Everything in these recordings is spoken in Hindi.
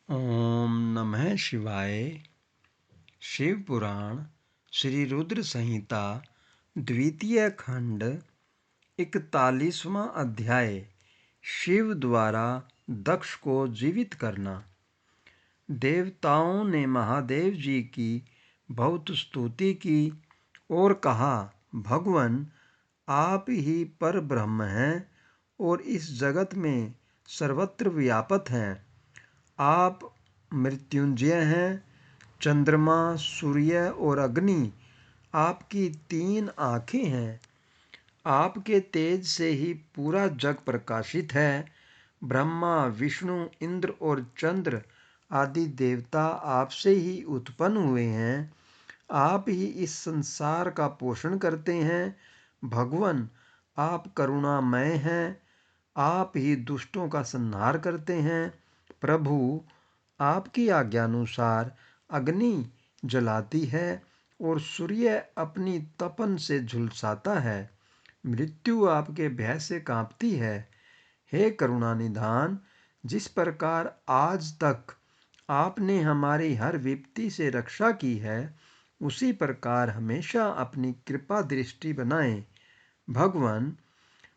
ओम नमः शिवाय। शिव पुराण श्री रुद्र संहिता द्वितीय खंड 41वां अध्याय। शिव द्वारा दक्ष को जीवित करना। देवताओं ने महादेव जी की बहुत स्तुति की और कहा, भगवान आप ही पर ब्रह्म हैं और इस जगत में सर्वत्र व्यापक हैं। आप मृत्युंजय हैं। चंद्रमा, सूर्य और अग्नि आपकी 3 आँखें हैं। आपके तेज से ही पूरा जग प्रकाशित है। ब्रह्मा, विष्णु, इंद्र और चंद्र आदि देवता आपसे ही उत्पन्न हुए हैं। आप ही इस संसार का पोषण करते हैं। भगवान आप करुणामय हैं। आप ही दुष्टों का संहार करते हैं। प्रभु आपकी आज्ञानुसार अग्नि जलाती है और सूर्य अपनी तपन से झुलसाता है। मृत्यु आपके भय से कांपती है। हे करुणानिधान, जिस प्रकार आज तक आपने हमारी हर विपत्ति से रक्षा की है, उसी प्रकार हमेशा अपनी कृपा दृष्टि बनाएं। भगवान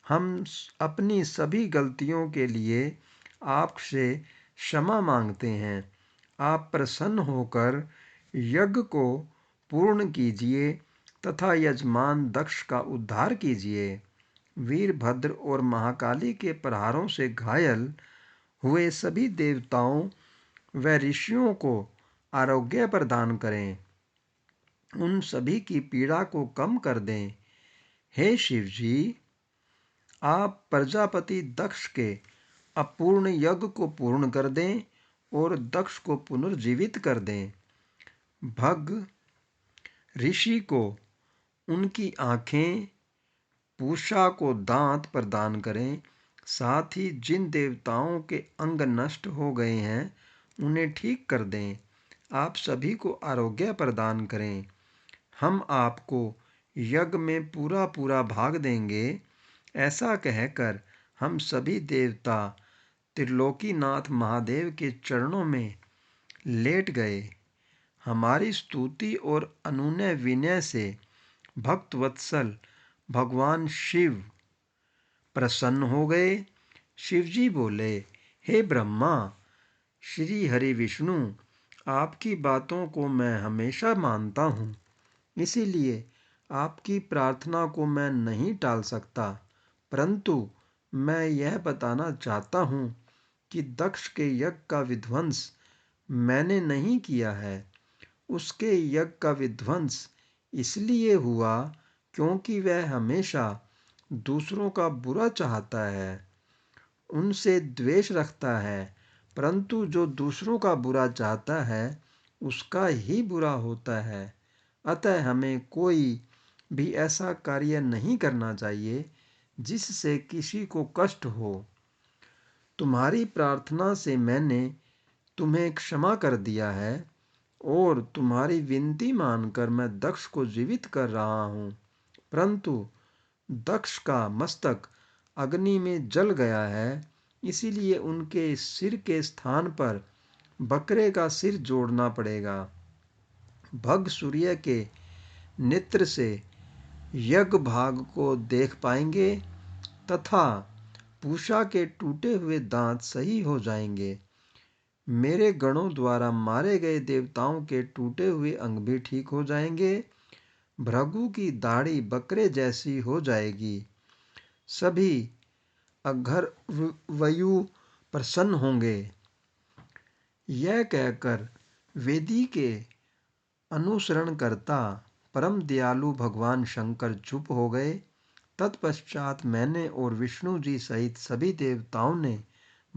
हम अपनी सभी गलतियों के लिए आपसे क्षमा मांगते हैं। आप प्रसन्न होकर यज्ञ को पूर्ण कीजिए तथा यजमान दक्ष का उद्धार कीजिए। वीरभद्र और महाकाली के प्रहारों से घायल हुए सभी देवताओं व ऋषियों को आरोग्य प्रदान करें। उन सभी की पीड़ा को कम कर दें। हे शिव जी, आप प्रजापति दक्ष के अपूर्ण यज्ञ को पूर्ण कर दें और दक्ष को पुनर्जीवित कर दें। भग ऋषि को उनकी आँखें, पूषा को दांत प्रदान करें। साथ ही जिन देवताओं के अंग नष्ट हो गए हैं, उन्हें ठीक कर दें। आप सभी को आरोग्य प्रदान करें। हम आपको यज्ञ में पूरा पूरा भाग देंगे। ऐसा कहकर हम सभी देवता त्रिलोकीनाथ महादेव के चरणों में लेट गए। हमारी स्तुति और अनुनय विनय से भक्तवत्सल भगवान शिव प्रसन्न हो गए। शिवजी बोले, हे ब्रह्मा, श्री हरि विष्णु, आपकी बातों को मैं हमेशा मानता हूँ, इसीलिए आपकी प्रार्थना को मैं नहीं टाल सकता। परंतु मैं यह बताना चाहता हूँ कि दक्ष के यज्ञ का विध्वंस मैंने नहीं किया है। उसके यज्ञ का विध्वंस इसलिए हुआ क्योंकि वह हमेशा दूसरों का बुरा चाहता है, उनसे द्वेष रखता है। परंतु जो दूसरों का बुरा चाहता है, उसका ही बुरा होता है। अतः हमें कोई भी ऐसा कार्य नहीं करना चाहिए जिससे किसी को कष्ट हो। तुम्हारी प्रार्थना से मैंने तुम्हें क्षमा कर दिया है और तुम्हारी विनती मानकर मैं दक्ष को जीवित कर रहा हूँ। परंतु दक्ष का मस्तक अग्नि में जल गया है, इसीलिए उनके सिर के स्थान पर बकरे का सिर जोड़ना पड़ेगा। भग सूर्य के नेत्र से यज्ञ भाग को देख पाएंगे तथा पूषा के टूटे हुए दांत सही हो जाएंगे। मेरे गणों द्वारा मारे गए देवताओं के टूटे हुए अंग भी ठीक हो जाएंगे। भृगु की दाढ़ी बकरे जैसी हो जाएगी। सभी अघर्वयु प्रसन्न होंगे। यह कहकर वेदी के अनुसरण करता परम दयालु भगवान शंकर चुप हो गए। तत्पश्चात मैंने और विष्णु जी सहित सभी देवताओं ने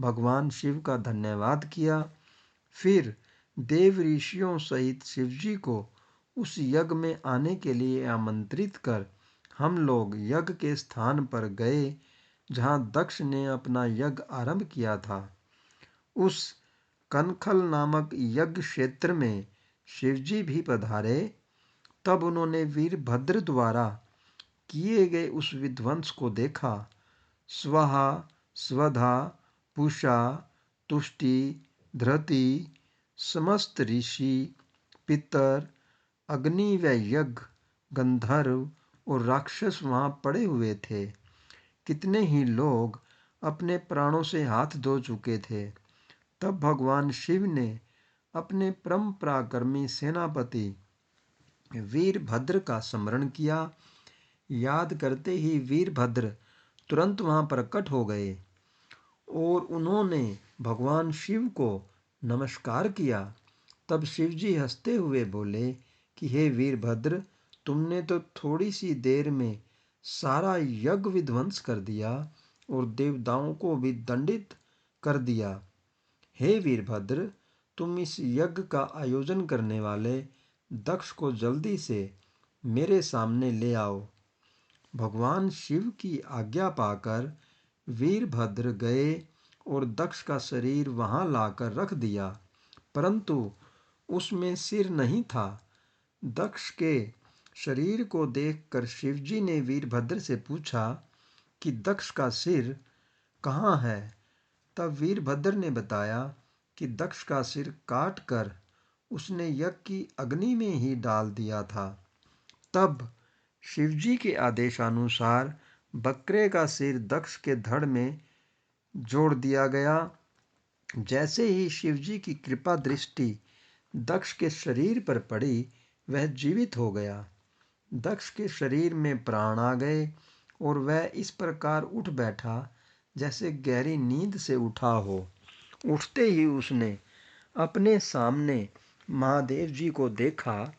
भगवान शिव का धन्यवाद किया। फिर देव ऋषियों सहित शिवजी को उस यज्ञ में आने के लिए आमंत्रित कर हम लोग यज्ञ के स्थान पर गए जहाँ दक्ष ने अपना यज्ञ आरंभ किया था। उस कनखल नामक यज्ञ क्षेत्र में शिवजी भी पधारे। तब उन्होंने वीरभद्र द्वारा किए गए उस विध्वंस को देखा। स्वाहा, स्वधा, पूषा, तुष्टि, धरती, समस्त ऋषि, पितर, अग्नि व यज्ञ, गंधर्व और राक्षस वहाँ पड़े हुए थे। कितने ही लोग अपने प्राणों से हाथ धो चुके थे। तब भगवान शिव ने अपने परम पराक्रमी सेनापति वीरभद्र का स्मरण किया। याद करते ही वीरभद्र तुरंत वहाँ प्रकट हो गए और उन्होंने भगवान शिव को नमस्कार किया। तब शिवजी हंसते हुए बोले कि हे वीरभद्र, तुमने तो थोड़ी सी देर में सारा यज्ञ विध्वंस कर दिया और देवताओं को भी दंडित कर दिया। हे वीरभद्र, तुम इस यज्ञ का आयोजन करने वाले दक्ष को जल्दी से मेरे सामने ले आओ। भगवान शिव की आज्ञा पाकर वीरभद्र गए और दक्ष का शरीर वहां लाकर रख दिया, परंतु उसमें सिर नहीं था। दक्ष के शरीर को देखकर शिवजी ने वीरभद्र से पूछा कि दक्ष का सिर कहाँ है। तब वीरभद्र ने बताया कि दक्ष का सिर काट कर उसने यज्ञ की अग्नि में ही डाल दिया था। तब शिवजी के आदेशानुसार बकरे का सिर दक्ष के धड़ में जोड़ दिया गया। जैसे ही शिवजी की कृपा दृष्टि दक्ष के शरीर पर पड़ी, वह जीवित हो गया। दक्ष के शरीर में प्राण आ गए और वह इस प्रकार उठ बैठा जैसे गहरी नींद से उठा हो। उठते ही उसने अपने सामने महादेव जी को देखा।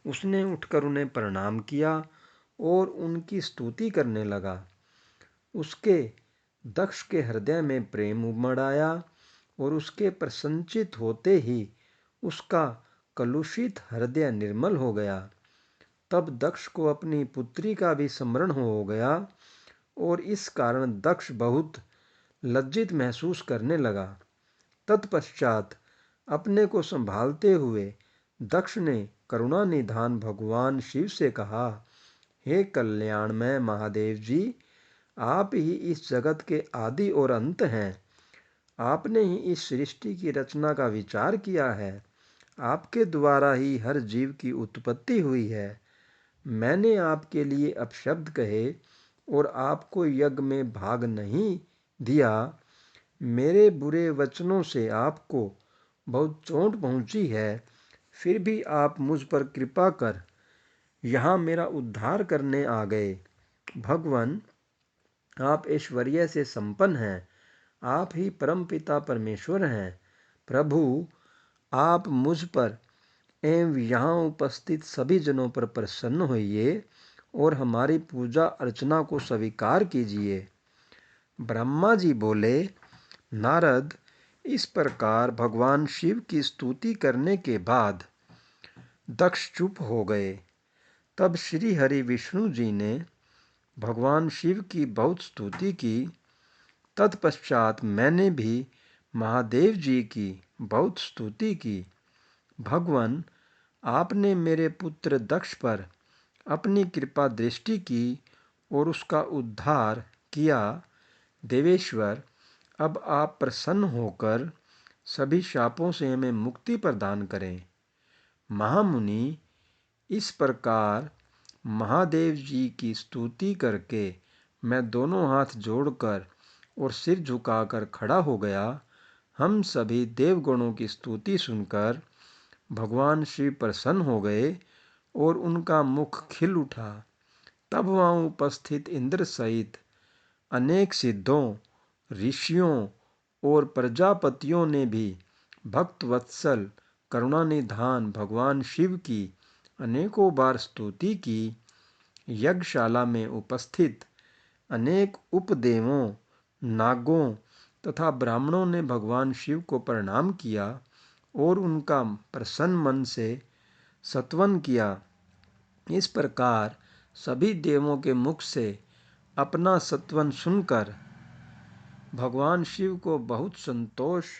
उसने उठकर उन्हें प्रणाम किया और उनकी स्तुति करने लगा। उसके दक्ष के हृदय में प्रेम उमड़ आया और उसके प्रसन्नचित होते ही उसका कलुषित हृदय निर्मल हो गया। तब दक्ष को अपनी पुत्री का भी स्मरण हो गया और इस कारण दक्ष बहुत लज्जित महसूस करने लगा। तत्पश्चात अपने को संभालते हुए दक्ष ने करुणा निधान भगवान शिव से कहा, हे कल्याणमय महादेव जी, आप ही इस जगत के आदि और अंत हैं। आपने ही इस सृष्टि की रचना का विचार किया है। आपके द्वारा ही हर जीव की उत्पत्ति हुई है। मैंने आपके लिए अपशब्द कहे और आपको यज्ञ में भाग नहीं दिया। मेरे बुरे वचनों से आपको बहुत चोट पहुंची है, फिर भी आप मुझ पर कृपा कर यहाँ मेरा उद्धार करने आ गए। भगवान, आप ऐश्वर्य से संपन्न हैं। आप ही परमपिता परमेश्वर हैं। प्रभु, आप मुझ पर एवं यहाँ उपस्थित सभी जनों पर प्रसन्न होइए और हमारी पूजा अर्चना को स्वीकार कीजिए। ब्रह्मा जी बोले, नारद, इस प्रकार भगवान शिव की स्तुति करने के बाद दक्ष चुप हो गए। तब श्री हरि विष्णु जी ने भगवान शिव की बहुत स्तुति की। तत्पश्चात मैंने भी महादेव जी की बहुत स्तुति की। भगवान, आपने मेरे पुत्र दक्ष पर अपनी कृपा दृष्टि की और उसका उद्धार किया। देवेश्वर, अब आप प्रसन्न होकर सभी शापों से हमें मुक्ति प्रदान करें। महामुनि, इस प्रकार महादेव जी की स्तुति करके मैं दोनों हाथ जोड़कर और सिर झुकाकर खड़ा हो गया। हम सभी देवगणों की स्तुति सुनकर भगवान शिव प्रसन्न हो गए और उनका मुख खिल उठा। तब वहाँ उपस्थित इंद्र सहित अनेक सिद्धों, ऋषियों और प्रजापतियों ने भी भक्त वत्सल करुणानिधान भगवान शिव की अनेकों बार स्तुति की। यज्ञशाला में उपस्थित अनेक उपदेवों, नागों तथा ब्राह्मणों ने भगवान शिव को प्रणाम किया और उनका प्रसन्न मन से स्तवन किया। इस प्रकार सभी देवों के मुख से अपना स्तवन सुनकर भगवान शिव को बहुत संतोष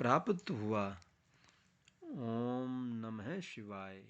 प्राप्त हुआ। ओम नमः शिवाय।